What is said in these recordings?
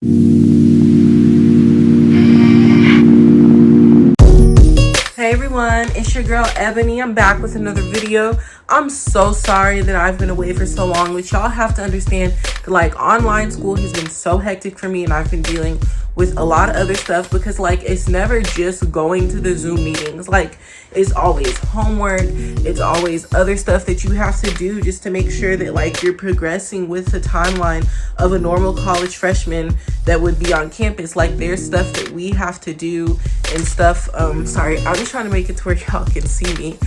Hey everyone, it's your girl Ebony. I'm back with another video. I'm so sorry that I've been away for so long, but y'all have to understand that online school has been so hectic for me, and I've been dealing with a lot of other stuff because it's never just going to the Zoom meetings. It's always homework, it's always other stuff that you have to do just to make sure that you're progressing with the timeline of a normal college freshman that would be on campus. There's stuff that we have to do and stuff. Sorry, I'm just trying to make it to where y'all can see me.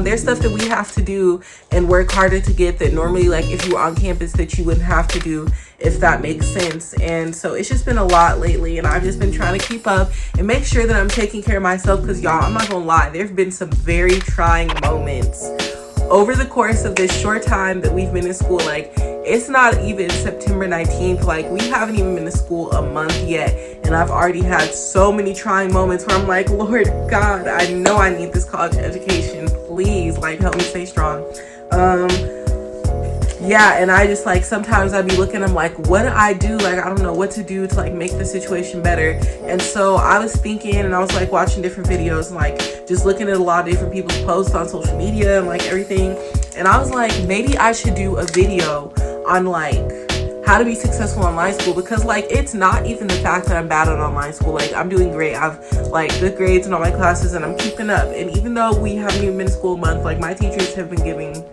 There's stuff that we have to do and work harder to get that normally if you were on campus that you wouldn't have to do, if that makes sense. And so it's just been a lot lately, and I've just been trying to keep up and make sure that I'm taking care of myself, because y'all, I'm not gonna lie, there've been some very trying moments over the course of this short time that we've been in school. It's not even September 19th. We haven't even been to school a month yet, and I've already had so many trying moments where I'm like, Lord God, I know I need this college education. Please, help me stay strong. Yeah, and I just sometimes I'd be looking, I'm like, what do I do? I don't know what to do to make the situation better. And so I was thinking, and I was watching different videos, and just looking at a lot of different people's posts on social media and everything. And I was like, maybe I should do a video on how to be successful online school, because it's not even the fact that I'm bad at online school. I'm doing great. I've good grades in all my classes, and I'm keeping up. And even though we haven't even been in school a month, my teachers have been giving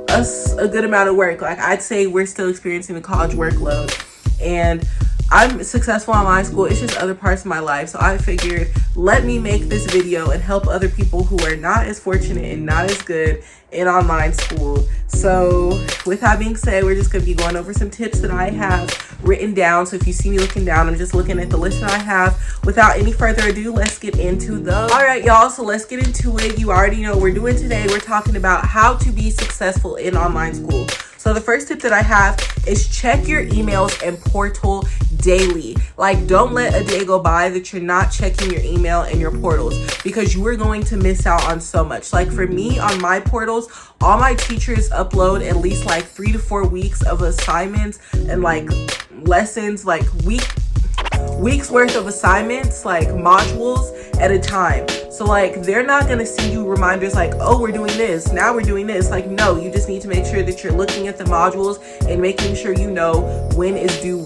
us a good amount of work. I'd say we're still experiencing the college workload, and I'm successful online school. It's just other parts of my life. So I figured, let me make this video and help other people who are not as fortunate and not as good in online school. So with that being said, we're just going to be going over some tips that I have written down. So if you see me looking down, I'm just looking at the list that I have. Without any further ado, let's get into those. All right, y'all, so let's get into it. You already know what we're doing today. We're talking about how to be successful in online school. So the first tip that I have is check your emails and portal daily. Don't let a day go by that you're not checking your email and your portals, because you are going to miss out on so much. For me, on my portals, all my teachers upload at least 3 to 4 weeks of assignments and lessons, weeks worth of assignments, modules at a time. So they're not gonna see you reminders oh, we're doing this, now we're doing this. No, you just need to make sure that you're looking at the modules and making sure you know when is due,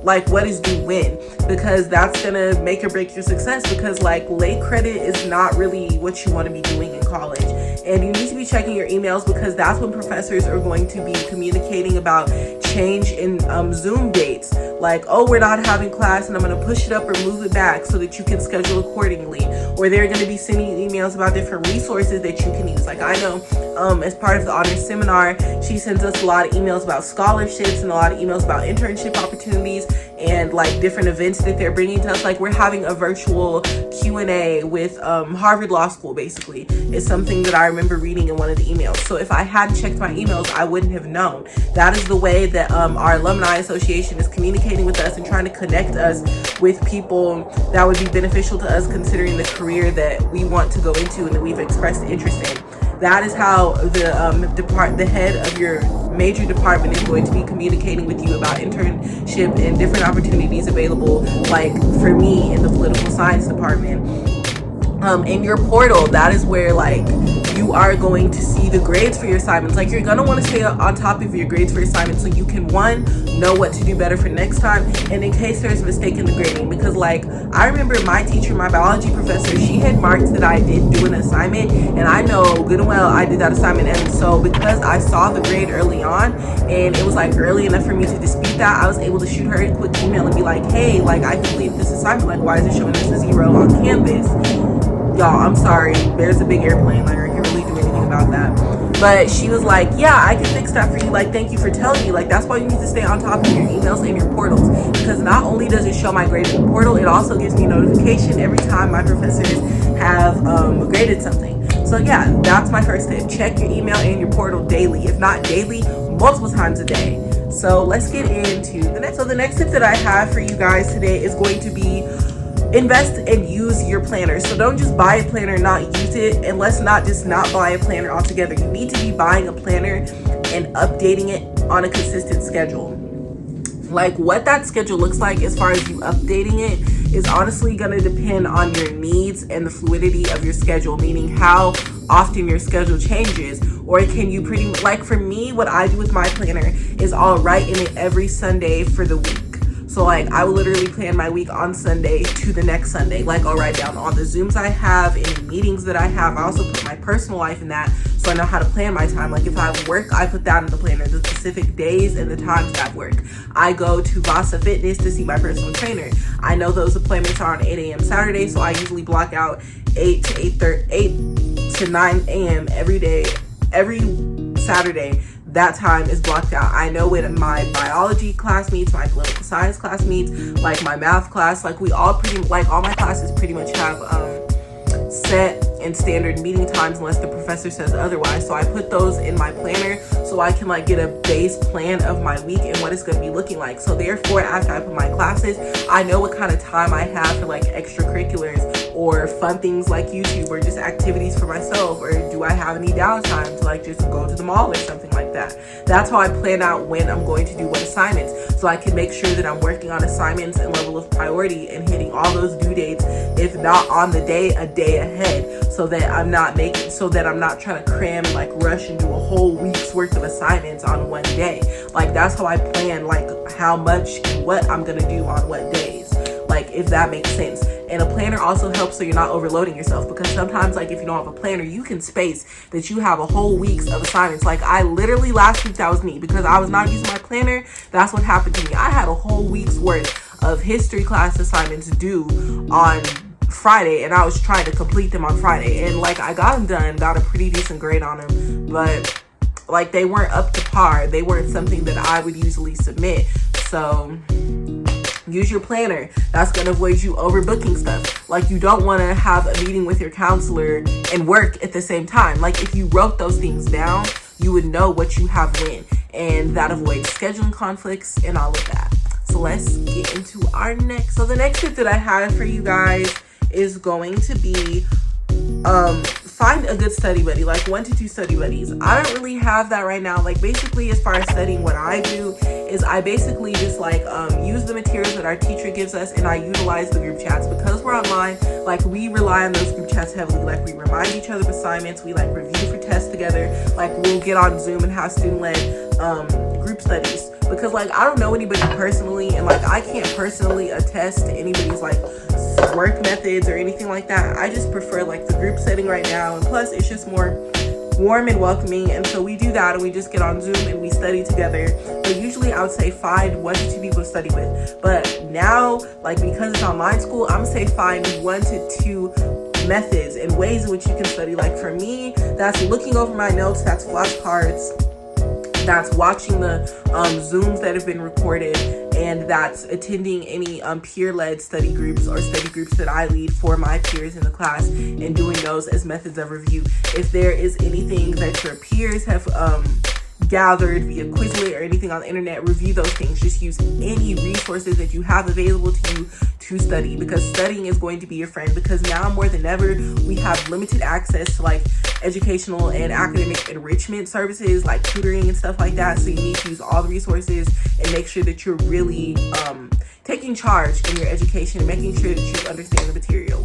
what is due when, because that's gonna make or break your success. Because late credit is not really what you want to be doing in college, and you need to be checking your emails, because that's when professors are going to be communicating about change in Zoom dates. Oh, we're not having class, and I'm going to push it up or move it back so that you can schedule accordingly. Or they're going to be sending you emails about different resources that you can use. I know as part of the honors seminar, she sends us a lot of emails about scholarships and a lot of emails about internship opportunities and different events that they're bringing to us. We're having a virtual Q&A with Harvard Law School, basically. It's something that I remember reading in one of the emails. So if I hadn't checked my emails, I wouldn't have known. That is the way that our alumni association is communicating with us and trying to connect us with people that would be beneficial to us, considering the career that we want to go into and that we've expressed interest in. That is how the head of your major department is going to be communicating with you about internship and different opportunities available, for me in the political science department. In your portal, that is where you are going to see the grades for your assignments. You're gonna want to stay on top of your grades for your assignments, so you can, one, know what to do better for next time, and in case there's a mistake in the grading. Because I remember my teacher, my biology professor, she had marked that I did do an assignment, and I know good and well I did that assignment. And so because I saw the grade early on, and it was early enough for me to dispute that, I was able to shoot her a quick email and be hey, I completed this assignment, why is it showing us a 0 on campus? Y'all, I'm sorry, there's a big airplane, I can't really do anything about that. But she was yeah, I can fix that for you, thank you for telling me. That's why you need to stay on top of your emails and your portals, because not only does it show my grade in the portal, it also gives me notification every time my professors have graded something. So yeah, that's my first tip. Check your email and your portal daily, if not daily, multiple times a day. So let's get into the next. So the next tip that I have for you guys today is going to be invest and use your planner. So don't just buy a planner and not use it, and let's not just not buy a planner altogether. You need to be buying a planner and updating it on a consistent schedule. Like what that schedule looks like as far as you updating it is honestly going to depend on your needs and the fluidity of your schedule, meaning how often your schedule changes. Or can you pretty, like for me, what I do with my planner is I'll write in it every Sunday for the week. So like I will literally plan my week on Sunday to the next Sunday. Like I'll write down all the Zooms I have, any meetings that I have. I also put my personal life in that, so I know how to plan my time. Like if I have work, I put that in the planner, the specific days and the times that I have work. I go to Vasa Fitness to see my personal trainer. I know those appointments are on 8 a.m. Saturday, so I usually block out 8 to 9 a.m. every day, every Saturday. That time is blocked out. I know when my biology class meets, my political science class meets, like my math class, like we all pretty, like all my classes pretty much have set and standard meeting times unless the professor says otherwise. So I put those in my planner so I can like get a base plan of my week and what it's going to be looking like. So therefore, after I put my classes, I know what kind of time I have for like extracurriculars or fun things like YouTube or just activities for myself, or do I have any downtime to like just go to the mall or something like that. That's how I plan out when I'm going to do what assignments, so I can make sure that I'm working on assignments and level of priority and hitting all those due dates, if not on the day, a day ahead, so that I'm not trying to cram and like rush and do a whole week's worth of assignments on one day. Like that's how I plan like how much and what I'm gonna do on what days, like if that makes sense. And a planner also helps so you're not overloading yourself, because sometimes like if you don't have a planner, you can space that you have a whole week's of assignments. Like I literally last week, that was me, because I was not using my planner. That's what happened to me. I had a whole week's worth of history class assignments due on Friday, and I was trying to complete them on Friday, and like I got them done, got a pretty decent grade on them, but like they weren't up to par. They weren't something that I would usually submit. So use your planner. That's going to avoid you overbooking stuff. Like you don't want to have a meeting with your counselor and work at the same time. Like if you wrote those things down, you would know what you have when, and that avoids scheduling conflicts and all of that. So let's get into our next. So the next tip that I have for you guys is going to be find a good study buddy, like 1 to 2 study buddies. I don't really have that right now. Like basically as far as studying, what I do is I basically just like use the materials that our teacher gives us, and I utilize the group chats. Because we're online, like we rely on those group chats heavily. Like we remind each other of assignments, we like review for tests together, like we'll get on Zoom and have student-led group studies. Because like I don't know anybody personally, and like I can't personally attest to anybody's like work methods or anything like that. I just prefer like the group setting right now, and plus it's just more warm and welcoming. And so we do that, and we just get on Zoom and we study together. But usually I would say find 1 to 2 people to study with. But now, like because it's online school, I'm gonna say find 1 to 2 methods and ways in which you can study. Like for me, that's looking over my notes, that's flashcards, that's watching the Zooms that have been recorded, and that's attending any peer-led study groups or study groups that I lead for my peers in the class, and doing those as methods of review. If there is anything that your peers have gathered via Quizlet or anything on the internet, review those things. Just use any resources that you have available to you to study, because studying is going to be your friend. Because now more than ever, we have limited access to like educational and academic enrichment services like tutoring and stuff like that. So you need to use all the resources and make sure that you're really taking charge in your education and making sure that you understand the material.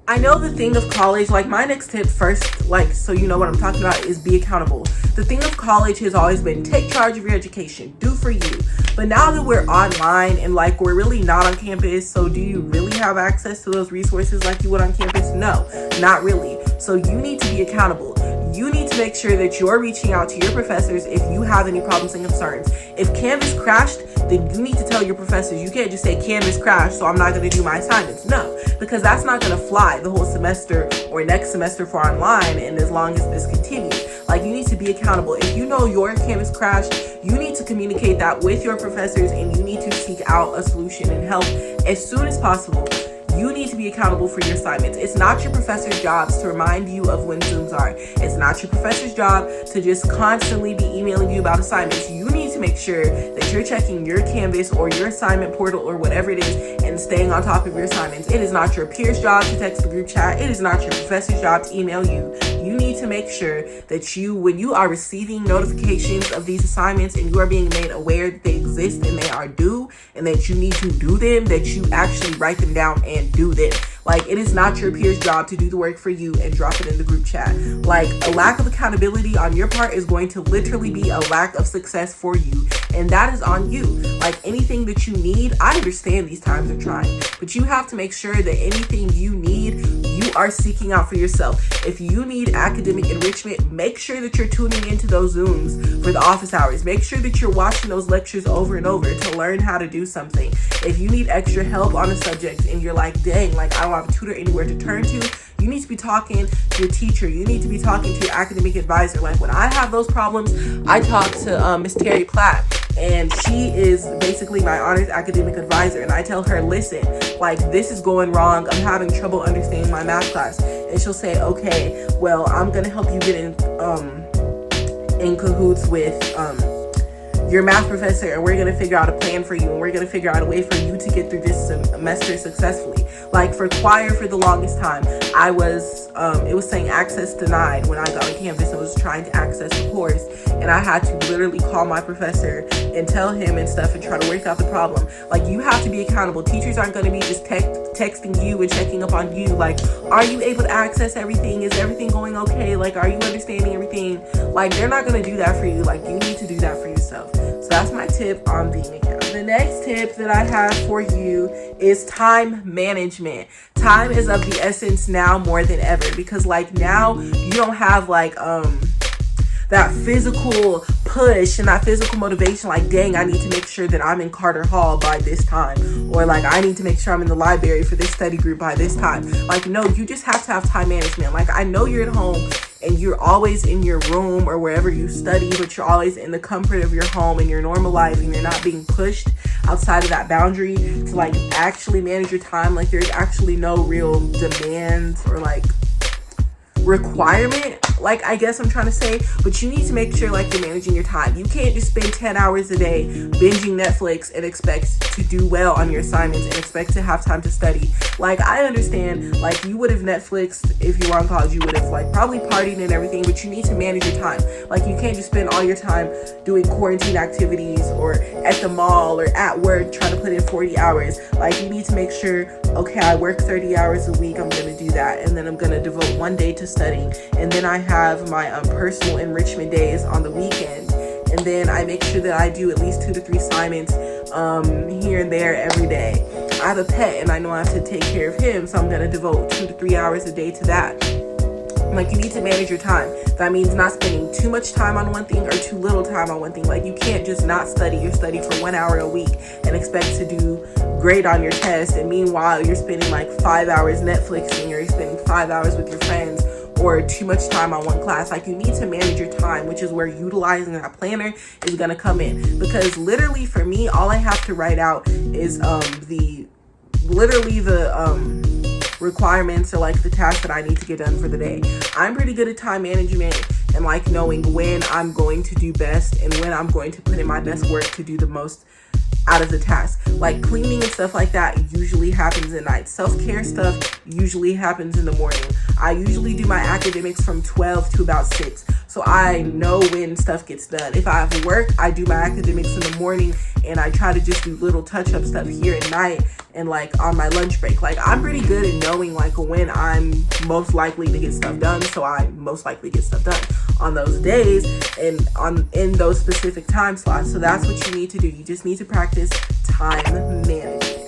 I know the thing of college, like my next tip first, like so you know what I'm talking about, is be accountable. The thing of college has always been take charge of your education, do for you. But now that we're online and like we're really not on campus, so do you really have access to those resources like you would on campus? No, not really. So you need to be accountable. You need to make sure that you're reaching out to your professors if you have any problems and concerns. If Canvas crashed, then you need to tell your professors. You can't just say Canvas crashed, so I'm not going to do my assignments. No, because that's not going to fly the whole semester or next semester for online, and as long as this continues. Like you need to be accountable. If you know your Canvas crashed, you need to communicate that with your professors, and you need to seek out a solution and help as soon as possible. You need to be accountable for your assignments. It's not your professor's job to remind you of when Zooms are. It's not your professor's job to just constantly be emailing you about assignments. You need to make sure that you're checking your Canvas or your assignment portal or whatever it is and staying on top of your assignments. It is not your peer's job to text the group chat. It is not your professor's job to email you. You need to make sure that when you are receiving notifications of these assignments and you are being made aware that they exist and they are due and that you need to do them, that you actually write them down and do them. Like, it is not your peer's job to do the work for you and drop it in the group chat. Like, a lack of accountability on your part is going to literally be a lack of success for you, and that is on you. Like, anything that you need, I understand these times are trying, but you have to make sure that anything you need, you are seeking out for yourself. If you need academic enrichment, make sure that you're tuning into those Zooms for the office hours. Make sure that you're watching those lectures over and over to learn how to do something. If you need extra help on a subject and you're like, dang, like, I don't have a tutor anywhere to turn to, you need to be talking to your teacher. You need to be talking to your academic advisor. Like, when I have those problems, I talk to Miss Terry Platt, and she is basically my honors academic advisor, and I tell her, listen, like, this is going wrong. I'm having trouble understanding my math class. And she'll say, okay, well, I'm gonna help you get in cahoots with your math professor, and we're gonna figure out a plan for you, and we're gonna figure out a way for you to get through this semester successfully. Like, for choir, for the longest time, I was it was saying access denied when I got on Canvas and was trying to access the course, and I had to literally call my professor and tell him and stuff and try to work out the problem. Like, you have to be accountable. Teachers aren't going to be just texting you and checking up on you, like, are you able to access everything? Is everything going okay? Like, are you understanding everything? Like, they're not going to do that for you. Like, you need to do that for yourself. So that's my tip on being accountable. The next tip that I have for you is time management. Time is of the essence now more than ever, because like now you don't have like that physical push and that physical motivation, like, dang, I need to make sure that I'm in Carter Hall by this time, or like, I need to make sure I'm in the library for this study group by this time. Like, no, you just have to have time management. Like, I know you're at home and you're always in your room or wherever you study, but you're always in the comfort of your home and your normal life, and you're not being pushed outside of that boundary to like actually manage your time. Like, there's actually no real demands or like requirement, like, I guess I'm trying to say, but you need to make sure like you're managing your time. You can't just spend 10 hours a day binging Netflix and expect to do well on your assignments and expect to have time to study. Like, I understand, like, you would have Netflixed if you were on college, you would have like probably partied and everything, but you need to manage your time. Like, you can't just spend all your time doing quarantine activities or at the mall or at work trying to put in 40 hours. Like, you need to make sure, okay, I work 30 hours a week, I'm gonna do that, and then I'm gonna devote one day to studying, and then I have my personal enrichment days on the weekend, and then I make sure that I do at least 2 to 3 assignments here and there every day. I have a pet and I know I have to take care of him, so I'm going to devote 2 to 3 hours a day to that. Like, you need to manage your time. That means not spending too much time on one thing or too little time on one thing. Like, you can't just not study or study for 1 hour a week and expect to do great on your test, and meanwhile you're spending like 5 hours Netflixing, or you're spending 5 hours with your friends, or too much time on one class. Like, you need to manage your time, which is where utilizing that planner is going to come in. Because literally for me, all I have to write out is the requirements or like the tasks that I need to get done for the day. I'm pretty good at time management and like knowing when I'm going to do best and when I'm going to put in my best work to do the most out of the task. Like, cleaning and stuff like that usually happens at night. Self-care stuff usually happens in the morning. I usually do my academics from 12 to about 6, so I know when stuff gets done. If I have work, I do my academics in the morning, and I try to just do little touch-up stuff here at night and like on my lunch break. Like, I'm pretty good at knowing like when I'm most likely to get stuff done, so I most likely get stuff done on those days and in those specific time slots. So that's what you need to do. You just need to practice time management.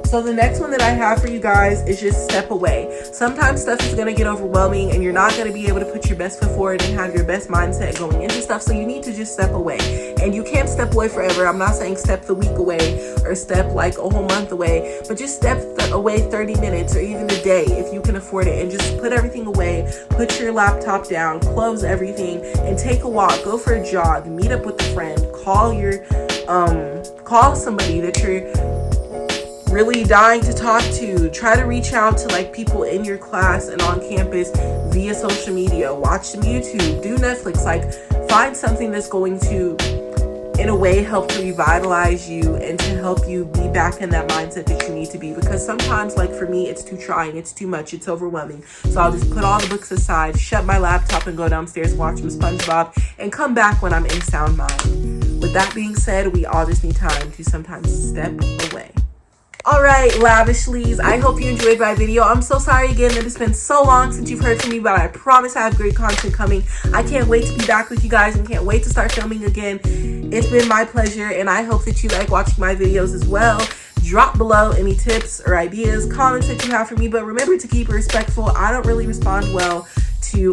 So the next one that I have for you guys is just step away. Sometimes stuff is going to get overwhelming and you're not going to be able to put your best foot forward and have your best mindset going into stuff. So you need to just step away. And you can't step away forever. I'm not saying step the week away or step like a whole month away, but just step away 30 minutes or even a day if you can afford it, and just put everything away. Put your laptop down, close everything, and take a walk. Go for a jog, meet up with a friend, call somebody that you're really dying to talk to. Try to reach out to like people in your class and on campus via social media. Watch some YouTube, do Netflix. Like, find something that's going to in a way help to revitalize you and to help you be back in that mindset that you need to be. Because sometimes, like for me, it's too trying, it's too much, it's overwhelming. So I'll just put all the books aside, shut my laptop, and go downstairs and watch some SpongeBob and come back when I'm in sound mind. With that being said, we all just need time to sometimes step away. All right, Lavishles, I hope you enjoyed my video. I'm so sorry again that it's been so long since you've heard from me, but I promise I have great content coming. I can't wait to be back with you guys and can't wait to start filming again. It's been my pleasure, and I hope that you like watching my videos as well. Drop below any tips or ideas, comments that you have for me, but remember to keep it respectful. I don't really respond well to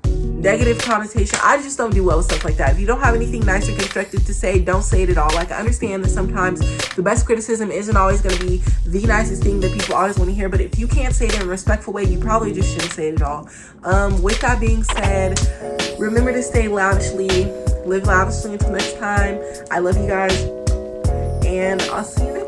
negative connotation. I just don't do well with stuff like that. If you don't have anything nice or constructive to say, don't say it at all. Like, I understand that sometimes the best criticism isn't always going to be the nicest thing that people always want to hear, but if you can't say it in a respectful way, you probably just shouldn't say it at all. With that being said, remember to stay lavishly, live lavishly until next time. I love you guys, and I'll see you next time.